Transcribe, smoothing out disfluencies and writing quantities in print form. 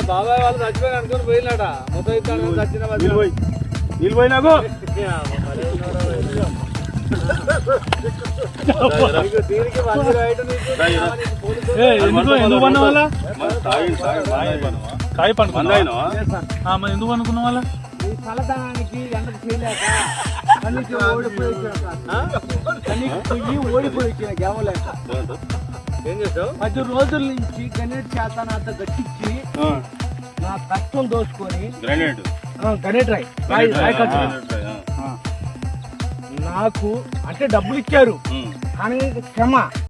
బాబాయ్ వాళ్ళు చచ్చిపోయి అనుకుని పోయినాడ మొత్తం చచ్చిన నీళ్ళు పోయినాకు ఎందుకు పన్న వాళ్ళ కాయ పండుగ ఎందుకు అనుకున్న వాళ్ళ చల్లదనానికి ఎండకు చేయలేక కనీకి ఓడిపోయి గెవలేక ఏం చేస్తావు 10 రోజుల నుంచి గ్రనేట్ చేత నాతో గట్టించి నా కష్టం దోసుకొని గ్రనేట్ రాయి నాకు అంటే డబ్బులు ఇచ్చారు కానీ క్షమ